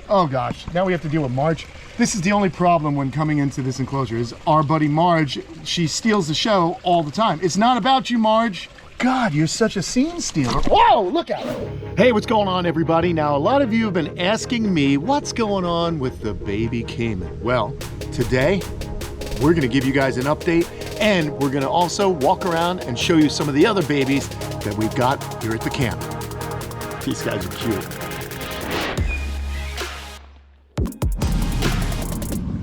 Oh gosh, now we have to deal with Marge. This is the only problem when coming into this enclosure is our buddy Marge, she steals the show all the time. It's not about you, Marge. God, you're such a scene stealer. Whoa, look at it. Hey, what's going on, everybody? Now, a lot of you have been asking me what's going on with the baby Caiman. Well, today, we're gonna give you guys an update, and we're gonna also walk around and show you some of the other babies that we've got here at the camp. These guys are cute.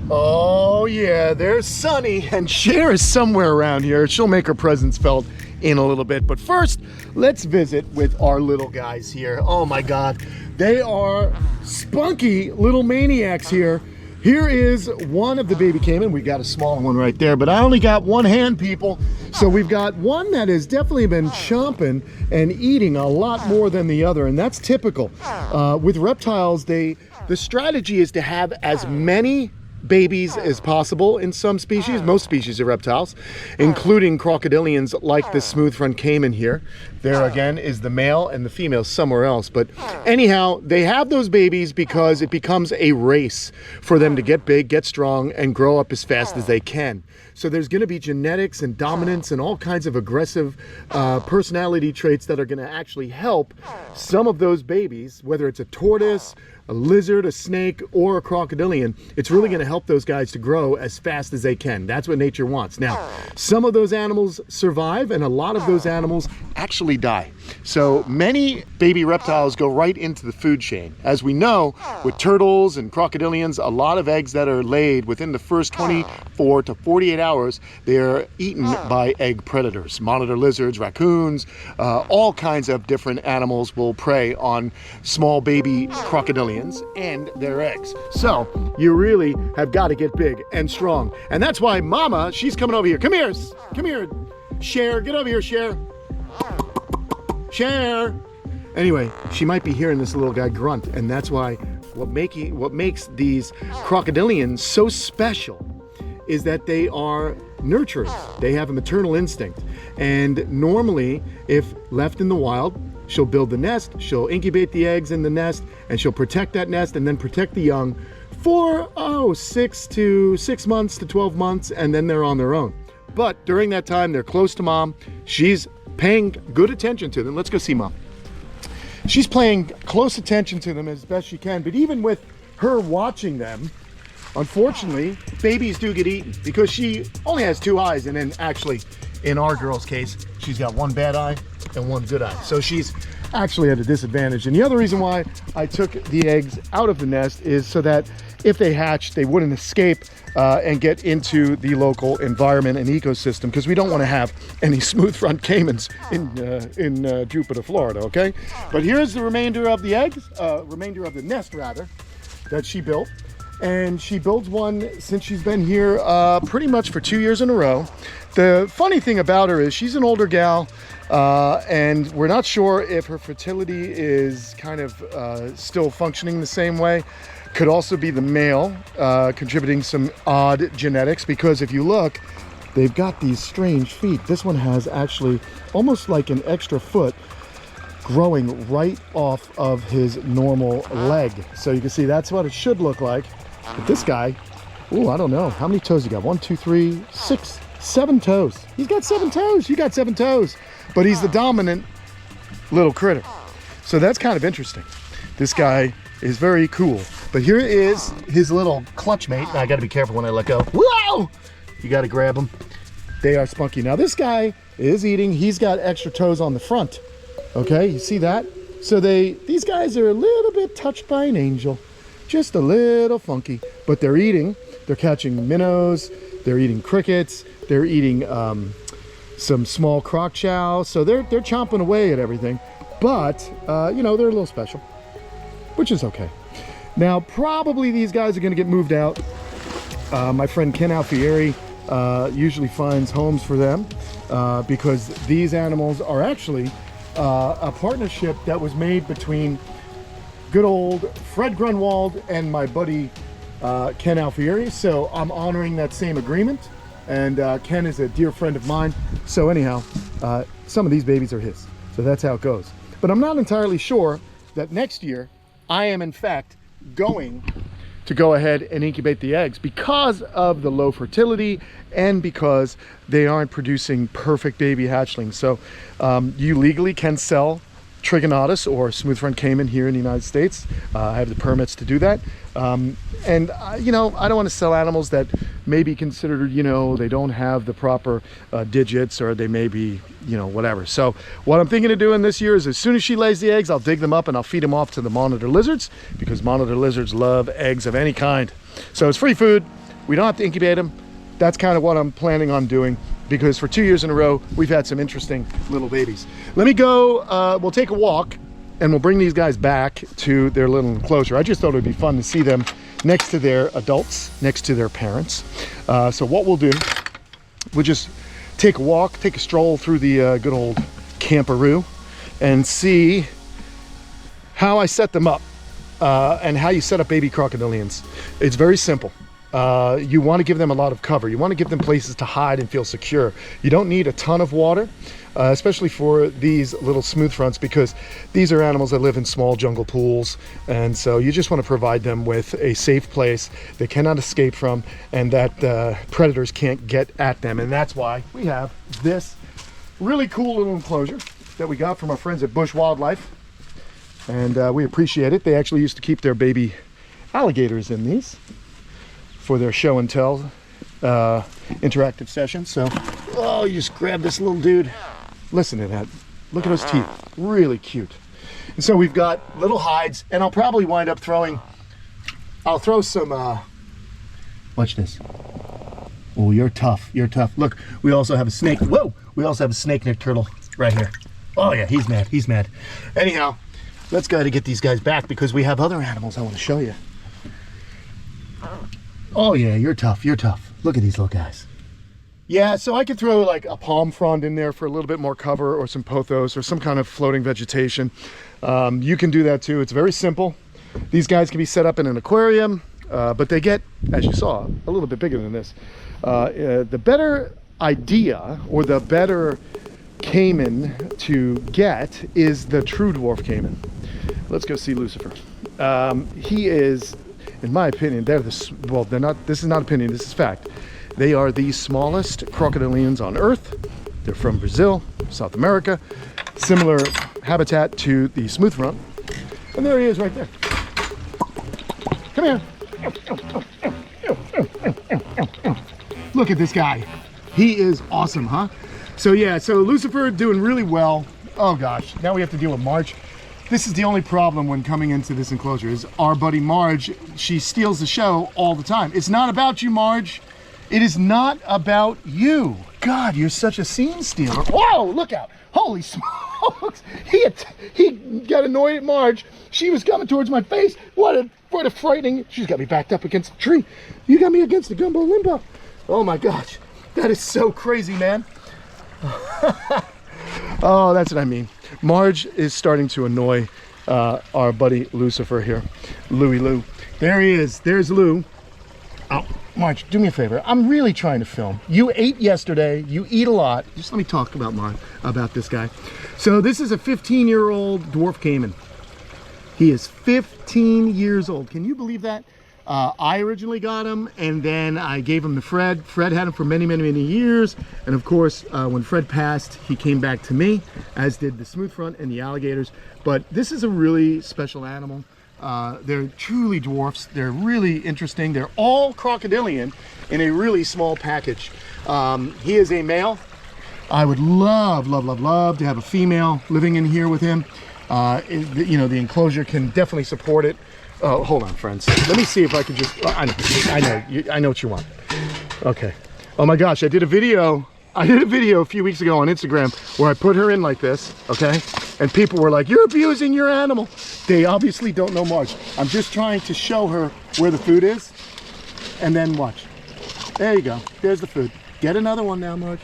Oh yeah, there's Sunny, and Cher is somewhere around here. She'll make her presence felt in a little bit, but first, let's visit with our little guys here. Oh my God, they are spunky little maniacs here. Here is one of the baby Caiman. We got a small one right there, but I only got one hand, people. So we've got one that has definitely been chomping and eating a lot more than the other, and that's typical. With reptiles, the strategy is to have as many babies as possible in some species, most species of reptiles, including crocodilians like the smooth front Caiman here. There again is the male and the female somewhere else. But anyhow, they have those babies because it becomes a race for them to get big, get strong, and grow up as fast as they can. So there's going to be genetics and dominance and all kinds of aggressive personality traits that are going to actually help some of those babies, whether it's a tortoise, a lizard, a snake, or a crocodilian. It's really going to help those guys to grow as fast as they can. That's what nature wants. Now, some of those animals survive, and a lot of those animals actually die. So many baby reptiles go right into the food chain. As we know, with turtles and crocodilians, a lot of eggs that are laid within the first 24 to 48 hours, they're eaten by egg predators. Monitor lizards, raccoons, all kinds of different animals will prey on small baby crocodilians and their eggs. So you really have got to get big and strong. And that's why Mama, she's coming over here. Come here, Cher, get over here, Cher. Cher. Anyway, she might be hearing this little guy grunt, and that's why what makes these crocodilians so special is that they are nurturers. They have a maternal instinct. And normally, if left in the wild, she'll build the nest, she'll incubate the eggs in the nest, and she'll protect that nest and then protect the young for, 6 months to 12 months, and then they're on their own. But during that time, they're close to Mom. She's paying good attention to them. Let's go see Mom. She's paying close attention to them as best she can, but even with her watching them, unfortunately, babies do get eaten because she only has 2 eyes, and then actually, in our girl's case, she's got 1 bad eye and 1 good eye. So she's actually at a disadvantage. And the other reason why I took the eggs out of the nest is so that if they hatched, they wouldn't escape and get into the local environment and ecosystem, because we don't want to have any smooth front Caimans in Jupiter, Florida, okay? But here's the remainder of the eggs, remainder of the nest rather, that she built. And she builds one since she's been here pretty much for 2 years in a row. The funny thing about her is she's an older gal, and we're not sure if her fertility is kind of still functioning the same way. Could also be the male contributing some odd genetics, because if you look, they've got these strange feet. This one has actually almost like an extra foot growing right off of his normal leg. So you can see that's what it should look like. But this guy, oh, I don't know. How many toes you got? 1, 2, 3, 6, 7 toes. He's got 7 toes. You got 7 toes. But he's the dominant little critter. So that's kind of interesting. This guy is very cool. But here is his little clutch mate. I got to be careful when I let go. Whoa! You got to grab them. They are spunky. Now this guy is eating. He's got extra toes on the front. Okay, you see that? So these guys are a little bit touched by an angel. Just a little funky, but they're eating. They're catching minnows. They're eating crickets. They're eating some small croc chow. So they're chomping away at everything. But you know, they're a little special, which is okay. Now, probably these guys are going to get moved out. My friend Ken Alfieri usually finds homes for them because these animals are actually a partnership that was made between good old Fred Grunwald and my buddy Ken Alfieri. So I'm honoring that same agreement, and Ken is a dear friend of mine. So anyhow, some of these babies are his. So that's how it goes. But I'm not entirely sure that next year I am in fact going to go ahead and incubate the eggs because of the low fertility and because they aren't producing perfect baby hatchlings. So you legally can sell Trigonotus or smooth front Caiman here in the United States. I have the permits to do that. You know, I don't want to sell animals that may be considered, you know, they don't have the proper digits, or they may be, you know, whatever. So what I'm thinking of doing this year is, as soon as she lays the eggs, I'll dig them up and I'll feed them off to the monitor lizards, because monitor lizards love eggs of any kind. So it's free food. We don't have to incubate them. That's kind of what I'm planning on doing, because for 2 years in a row, we've had some interesting little babies. Let me go, we'll take a walk and we'll bring these guys back to their little enclosure. I just thought it would be fun to see them next to their adults, next to their parents. So what we'll do, we'll just take a walk, take a stroll through the good old camperoo and see how I set them up and how you set up baby crocodilians. It's very simple. You want to give them a lot of cover. You want to give them places to hide and feel secure. You don't need a ton of water, especially for these little smooth fronts, because these are animals that live in small jungle pools. And so you just want to provide them with a safe place they cannot escape from, and that predators can't get at them. And that's why we have this really cool little enclosure that we got from our friends at Bush Wildlife. And we appreciate it. They actually used to keep their baby alligators in these for their show and tell interactive sessions. So, oh, you just grab this little dude. Listen to that. Look at those teeth. Really cute. And so we've got little hides, and I'll probably wind up throwing, I'll throw some, watch this. Oh, you're tough. You're tough. Look, we also have a snake. Whoa! We also have a snake-necked turtle right here. Oh yeah, he's mad. He's mad. Anyhow, let's go to get these guys back, because we have other animals I want to show you. Oh yeah, you're tough, you're tough. Look at these little guys. Yeah, so I could throw like a palm frond in there for a little bit more cover, or some pothos, or some kind of floating vegetation. You can do that too. It's very simple. These guys can be set up in an aquarium, but they get, as you saw, a little bit bigger than this. The better idea, or the better Caiman to get, is the true dwarf Caiman. Let's go see Lucifer. He is, in my opinion, they're not, this is not opinion, this is fact. They are the smallest crocodilians on Earth. They're from Brazil, South America. Similar habitat to the smooth front. And there he is right there. Come here. Look at this guy. He is awesome, huh? So yeah, so Lucifer doing really well. Oh gosh, now we have to deal with Marge. This is the only problem when coming into this enclosure, is our buddy Marge. She steals the show all the time. It's not about you, Marge. It is not about you. God, you're such a scene stealer. Whoa, look out. Holy smokes. He got annoyed at Marge. She was coming towards my face. What a frightening. She's got me backed up against the tree. You got me against the gumbo limbo. Oh my gosh. That is so crazy, man. Oh, that's what I mean. Marge is starting to annoy our buddy Lucifer here. Louie Lou. There he is. There's Lou. Oh, Marge, do me a favor. I'm really trying to film. You ate yesterday. You eat a lot. Just let me talk about this guy. So this is a 15-year-old dwarf Caiman. He is 15 years old. Can you believe that? I originally got him, and then I gave him to Fred. Fred had him for many, many, many years. And of course, when Fred passed, he came back to me, as did the smooth front and the alligators. But this is a really special animal. They're truly dwarfs. They're really interesting. They're all crocodilian in a really small package. He is a male. I would love, love, love, love to have a female living in here with him. You know, the enclosure can definitely support it. Oh, hold on, friends. Let me see if I can just, I know what you want. Okay. Oh my gosh, I did a video a few weeks ago on Instagram where I put her in like this, okay? And people were like, you're abusing your animal. They obviously don't know Marge. I'm just trying to show her where the food is, and then watch. There you go. There's the food. Get another one now, Marge.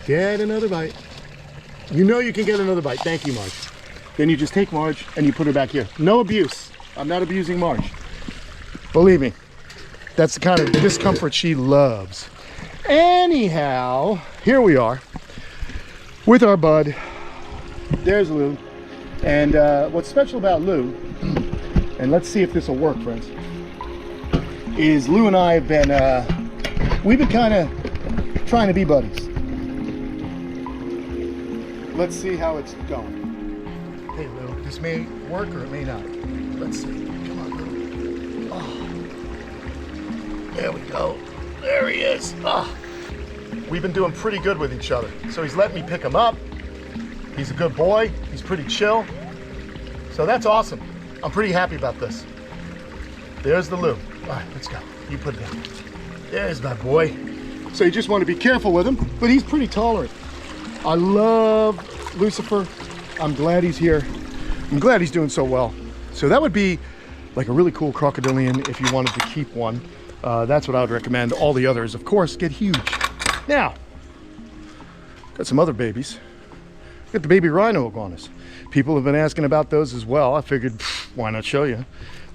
Get another bite. You know you can get another bite. Thank you, Marge. Then you just take Marge and you put her back here. No abuse. I'm not abusing Marge. Believe me, that's the kind of discomfort she loves. Anyhow, here we are with our bud. There's Lou. And what's special about Lou and let's see if this will work, friends, is Lou and I have been, we've been kind of trying to be buddies. Let's see how it's going. Hey Lou, this may work or it may not. Let's see. Come on, Lou. Oh. There we go. There he is. Oh. We've been doing pretty good with each other. So he's letting me pick him up. He's a good boy. He's pretty chill. So that's awesome. I'm pretty happy about this. There's the Lou. All right, let's go. You put it down. There's my boy. So you just want to be careful with him, but he's pretty tolerant. I love Lucifer. I'm glad he's here. I'm glad he's doing so well. So that would be like a really cool crocodilian if you wanted to keep one. That's what I would recommend. All the others, of course, get huge. Now, got some other babies. Got the baby rhino iguanas. People have been asking about those as well. I figured, why not show you?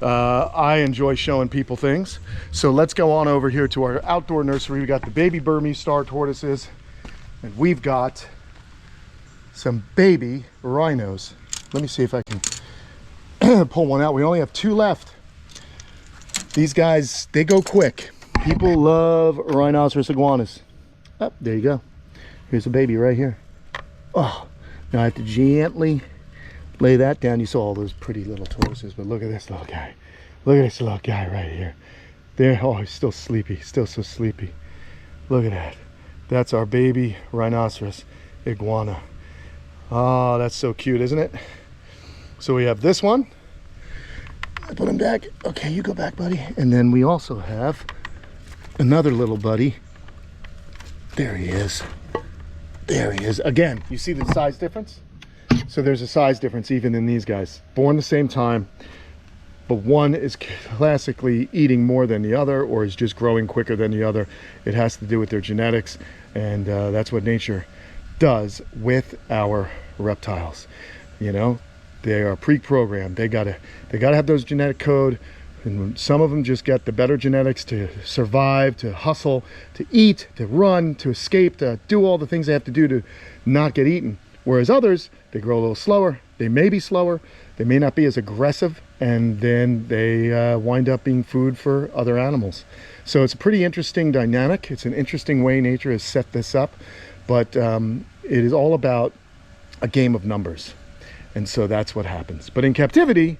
I enjoy showing people things. So let's go on over here to our outdoor nursery. We got the baby Burmese star tortoises, and we've got some baby rhinos. Let me see if I can pull one out. We only have 2 left. These guys, they go quick. People love rhinoceros iguanas. Oh, there you go. Here's a baby right here. Oh, now I have to gently lay that down. You saw all those pretty little tortoises, but look at this little guy. Look at this little guy right here. There, oh, he's still sleepy, still so sleepy. Look at that. That's our baby rhinoceros iguana. Oh, that's so cute, isn't it? So we have this one. I put him back. Okay, you go back, buddy. And then we also have another little buddy. There he is. There he is. Again, you see the size difference? So there's a size difference even in these guys. Born the same time, but one is classically eating more than the other, or is just growing quicker than the other. It has to do with their genetics, and that's what nature does with our reptiles. You know, they are pre-programmed. They gotta have those genetic code, and some of them just get the better genetics to survive, to hustle, to eat, to run, to escape, to do all the things they have to do to not get eaten. Whereas others, they grow a little slower. They may be slower. They may not be as aggressive, and then they wind up being food for other animals. So it's a pretty interesting dynamic. It's an interesting way nature has set this up, but it is all about a game of numbers. And so that's what happens. But in captivity,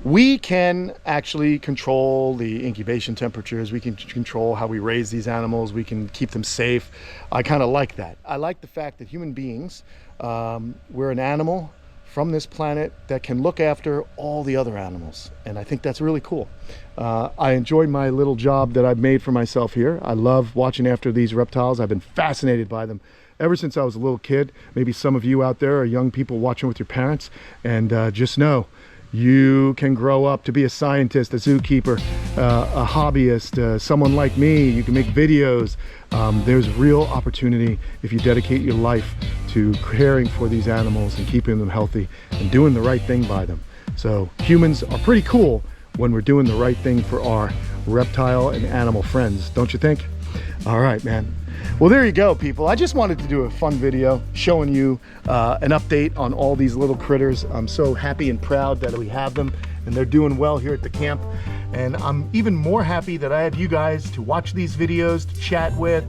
we can actually control the incubation temperatures. We can control how we raise these animals. We can keep them safe. I kind of like that. I like the fact that human beings, we're an animal from this planet that can look after all the other animals. And I think that's really cool. I enjoy my little job that I've made for myself here. I love watching after these reptiles. I've been fascinated by them ever since I was a little kid. Maybe some of you out there are young people watching with your parents, and just know you can grow up to be a scientist, a zookeeper, a hobbyist, someone like me. You can make videos. There's real opportunity if you dedicate your life to caring for these animals and keeping them healthy and doing the right thing by them. So humans are pretty cool when we're doing the right thing for our reptile and animal friends, don't you think? All right, man. Well, there you go, people. I just wanted to do a fun video showing you an update on all these little critters. I'm so happy and proud that we have them, and they're doing well here at the camp. And I'm even more happy that I have you guys to watch these videos, to chat with.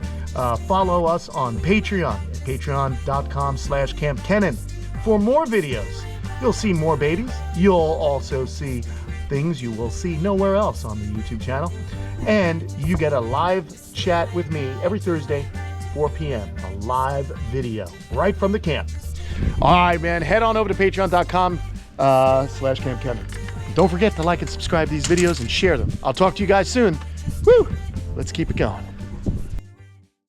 Follow us on Patreon at patreon.com/Kamp Kenan for more videos. You'll see more babies. You'll also see things you will see nowhere else on the YouTube channel. And you get a live chat with me every Thursday, 4 p.m. A live video right from the camp. All right, man. Head on over to patreon.com/Kamp Kenan. Don't forget to like and subscribe to these videos and share them. I'll talk to you guys soon. Woo! Let's keep it going.